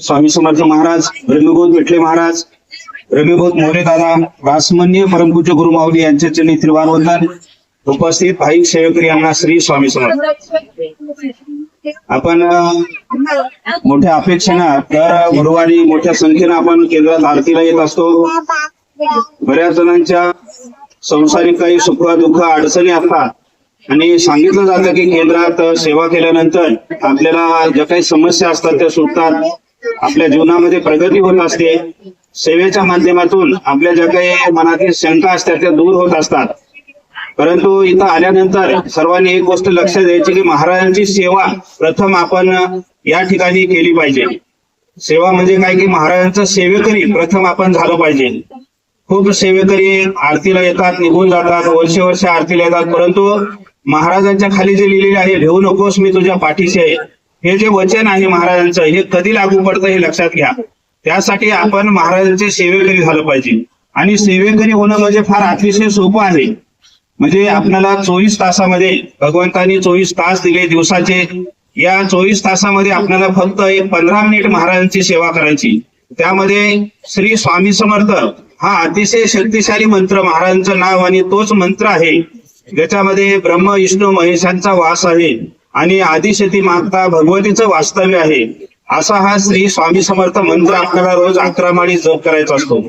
स्वामी समर्थ महाराज, ब्रह्मबोध विठले महाराज, ब्रह्मबोध मोरे दादा, रासमन्य परमपूज्य गुरु माऊली यांच्या चरणी त्रिवार वंदन. उपस्थित भाईक सेवकरी यांना श्री स्वामी समर्थ. आपण मोठ्या अपेक्षेनं दर गुरुवारी मोठ्या संख्येनं आपण केंद्रात आरतीला येत असतो. बऱ्याच जणांच्या संसारिक काही सुख दुःख अडचणी असतात आणि सांगितलं जातं की केंद्रात सेवा केल्यानंतर आपल्याला ज्या काही समस्या असतात त्या सुटतात, आपल्या जीवनामध्ये प्रगती होत असते. सेवेच्या माध्यमातून आपल्या ज्या काही मनातील शंका असतात त्या दूर होत असतात. परंतु इथं आल्यानंतर सर्वांनी एक गोष्ट लक्षात द्यायची की महाराजांची सेवा प्रथम आपण या ठिकाणी केली पाहिजे. सेवा म्हणजे काय की महाराजांचं सेवेकरी प्रथम आपण झालं पाहिजे. खूप सेवेकरी आरतीला येतात, निघून जातात, वर्षे आरतीला येतात, परंतु महाराजांच्या खाली जे लिहिलेले आहे, भेऊ नकोस मी तुझ्या पाठीशी आहे, हे जे वचन आहे महाराजांचं, हे कधी लागू पडतं हे लक्षात घ्या. त्यासाठी आपण महाराजांचे सेवेकरी झालं पाहिजे. आणि सेवेकरी होणं म्हणजे फार अतिशय सोपं आहे. म्हणजे आपल्याला 24 तासामध्ये भगवंतांनी 24 तास दिले दिवसाचे. या 24 तासामध्ये आपल्याला फक्त 15 मिनिट महाराजांची सेवा करायची. त्यामध्ये श्री स्वामी समर्थ हा अतिशय शक्तिशाली मंत्र, महाराजांचं नाव आणि तोच मंत्र आहे ज्याच्यामध्ये ब्रह्म विष्णू महेशांचा वास आहे आणि आदिशक्ती माता भगवतीचं वास्तव्य आहे. असा हा श्री स्वामी समर्थ मंत्र आपल्याला रोज 11 माळी जप करायचा असतो.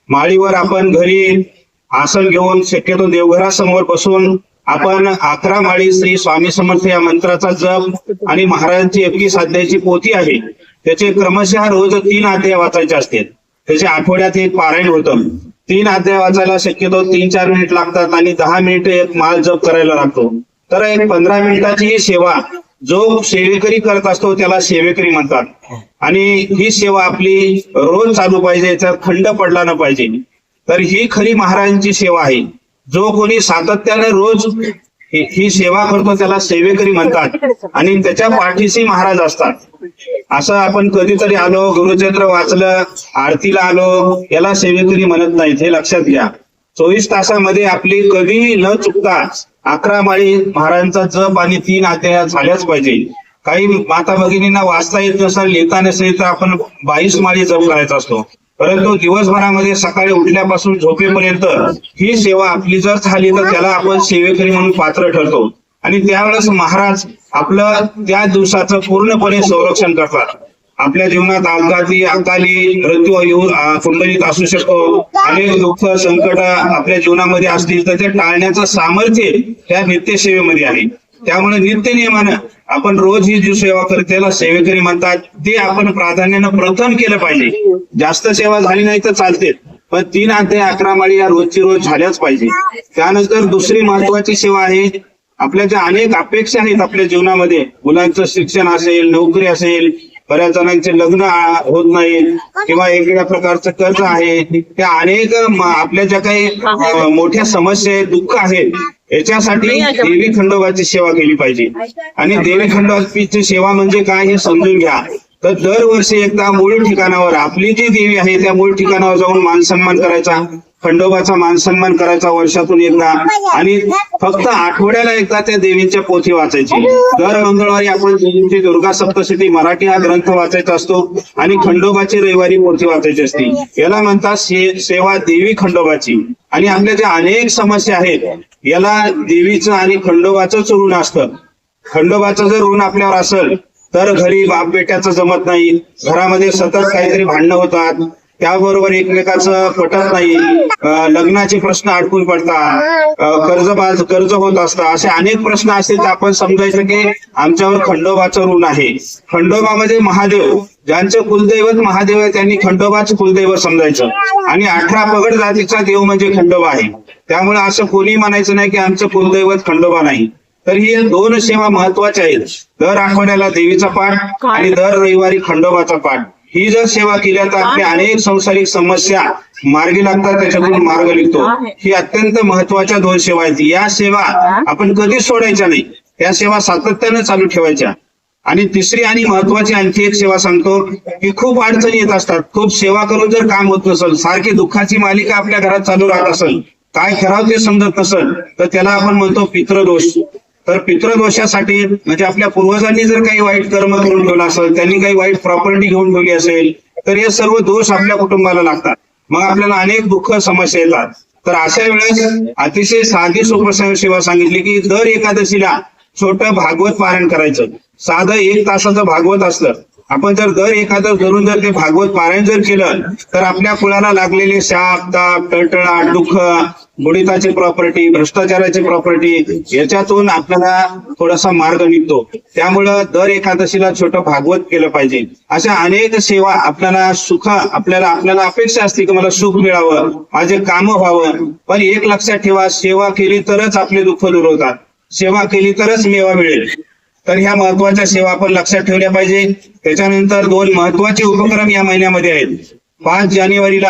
माळीवर आपण घरी आसन घेऊन शक्यतो देवघरासमोर बसून आपण 11 माळी श्री स्वामी समर्थ या मंत्राचा जप आणि महाराजांची 21 अध्यायाची पोथी आहे त्याचे क्रमशः रोज 3 अध्याय वाचायचे असते. त्याच्या आठवड्यात एक पारायण होतं. 3 अध्याय वाचायला शक्यतो 3-4 मिनिट लागतात आणि 10 मिनिट एक माळ जप करायला लागतो. तर एक 15 मिनिटाची ही सेवा जो सेवेकरी करत असतो त्याला सेवेकरी म्हणतात. आणि ही सेवा आपली रोज चालू पाहिजे, याच्यात खंड पडला न पाहिजे. तर ही खरी महाराजांची सेवा आहे. जो कोणी सातत्याने रोज ही सेवा करतो त्याला सेवेकरी म्हणतात आणि त्याच्या पाठीशी महाराज असतात. असं आपण कधीतरी आलो, गुरुचरित्र वाचलं, आरतीला आलो, याला सेवेकरी म्हणत नाहीत, हे लक्षात घ्या. 24 तासामध्ये आपली कधी न चुकता 11 माळी महाराजांचा जप आणि 3 अध्याय झाल्याच पाहिजे. काही माता भगिनींना वाचता येत नसेल, लिहिता नसेल तर आपण 22 माळी जप करायचा असतो. परंतु दिवसभरामध्ये सकाळी उठल्यापासून झोपेपर्यंत ही सेवा आपली जर झाली तर त्याला आपण सेवेकरी म्हणून पात्र ठरतो. आणि त्यावेळेस महाराज आपलं त्या दिवसाचं पूर्णपणे संरक्षण करतात. आपल्या जीवनात अपघाती, अकाली मृत्यू येऊन कुंडलीत असू शकतो, अनेक दुःख संकट आपल्या जीवनामध्ये असतील तर ते टाळण्याचं सामर्थ्य त्या नित्यसेवेमध्ये आहे. त्यामुळे नित्य नियमानं आपण रोज ही जी सेवा करतो त्याला सेवेकरी म्हणतात. ते आपण प्राधान्यानं प्रथम केलं पाहिजे. जास्त सेवा झाली नाही तर चालते, पण 3 अध्याय 11 माळी या रोजची रोज झाल्याच पाहिजे. त्यानंतर दुसरी महत्वाची सेवा आहे, आपल्या ज्या अनेक अपेक्षा आहेत आपल्या जीवनामध्ये, मुलांचं शिक्षण असेल, नोकरी असेल, बऱ्याच जणांचे लग्न होत नाही किंवा वेगवेगळ्या प्रकारचं कर्ज आहे, त्या अनेक आपल्या ज्या काही मोठ्या समस्या आहेत, दुःख आहेत, याच्यासाठी देवी खंडोबाची सेवा केली पाहिजे. आणि देवी खंडोबाची सेवा म्हणजे काय हे समजून घ्या. तर दरवर्षी एकदा मूळ ठिकाणावर आपली जी देवी आहे त्या मूळ ठिकाणावर जाऊन मान सन्मान करायचा, खंडोबाचा मान सन्मान करायचा वर्षातून एकदा. आणि फक्त आठवड्याला एकदा त्या देवींच्या पोथी वाचायची. दर मंगळवारी आपण देवींची दुर्गा सप्तशती मराठी हा ग्रंथ वाचायचा असतो आणि खंडोबाची रविवारी पोथी वाचायची असते. याला म्हणतात सेवा देवी खंडोबाची. आणि आपल्या ज्या अनेक समस्या आहेत याला देवीचं आणि खंडोबाचंच ऋण असतं. खंडोबाचं जर ऋण आपल्यावर असेल तर घरी बाप बेट्याचं जमत नाही, घरामध्ये सतत काहीतरी भांडणं होतात, त्याबरोबर एकमेकाचं पटत नाही, लग्नाचे प्रश्न अडकून पडतात, कर्ज होत असतात, असे अनेक प्रश्न असतील तर आपण समजायचं की आमच्यावर खंडोबाचं ऋण आहे. खंडोबा म्हणजे महादेव, ज्यांचं कुलदैवत महादेव आहे त्यांनी खंडोबाचं कुलदैवत समजायचं. आणि 18 पगड जातीचा देव म्हणजे खंडोबा आहे. त्यामुळे असं कोणी म्हणायचं नाही की आमचं कुलदैवत खंडोबा नाही. तर ही 2 सेवा महत्वाच्या आहेत. दर आठवड्याला देवीचा पाठ आणि दर रविवारी खंडोबाचा पाठ. ही जर सेवा केल्या तर आपल्या अनेक संसारिक समस्या मार्गी लागतात, त्याच्यातून मार्ग निघतो. ही अत्यंत महत्वाच्या 2 सेवा आहेत. या सेवा आपण कधीच सोडायच्या नाही, या सेवा सातत्याने चालू ठेवायच्या. आणि तिसरी आणि महत्वाची आणखी एक सेवा सांगतो की खूप अडचणी येत असतात. खूप सेवा करून जर काम होत नसेल, सारखी दुःखाची मालिका आपल्या घरात चालू राहत असेल, काय करावं ते समजत नसेल तर त्याला आपण म्हणतो पितृदोष. तर पितृदोषासाठी म्हणजे आपल्या पूर्वजांनी जर काही वाईट कर्म करून ठेवलं असेल, त्यांनी काही वाईट प्रॉपर्टी घेऊन ठेवली असेल, तर हे सर्व दोष आपल्या कुटुंबाला लागतात. मग आपल्याला अनेक दुःख समस्या येतात. तर अशा वेळेस अतिशय साधी सोपी सेवा सांगितली की दर एकादशीला छोटं भागवत पारायण करायचं. साधं 1 तासाचं भागवत असतं. आपण जर दर एकादश धरून जर ते भागवत पारायण जर केलं तर आपल्या कुळाला लागलेले शाप, ताप, टळटळाट, दुःख, बुडीताची प्रॉपर्टी, भ्रष्टाचाराची प्रॉपर्टी याच्यातून आपल्याला थोडासा मार्ग निघतो. त्यामुळं दर एकादशीला छोटं भागवत केलं पाहिजे. अशा अनेक सेवा आपल्याला आपल्याला अपेक्षा असते की मला सुख मिळावं, माझे काम व्हावं. पण एक लक्षात ठेवा, सेवा केली तरच आपले दुःख दूर होतात, सेवा केली तरच मेवा मिळेल. तर ह्या महत्वाच्या सेवा आपण लक्षात ठेवल्या पाहिजे. त्याच्यानंतर 2 महत्वाचे उपक्रम या महिन्यामध्ये आहेत. 5 जानेवारीला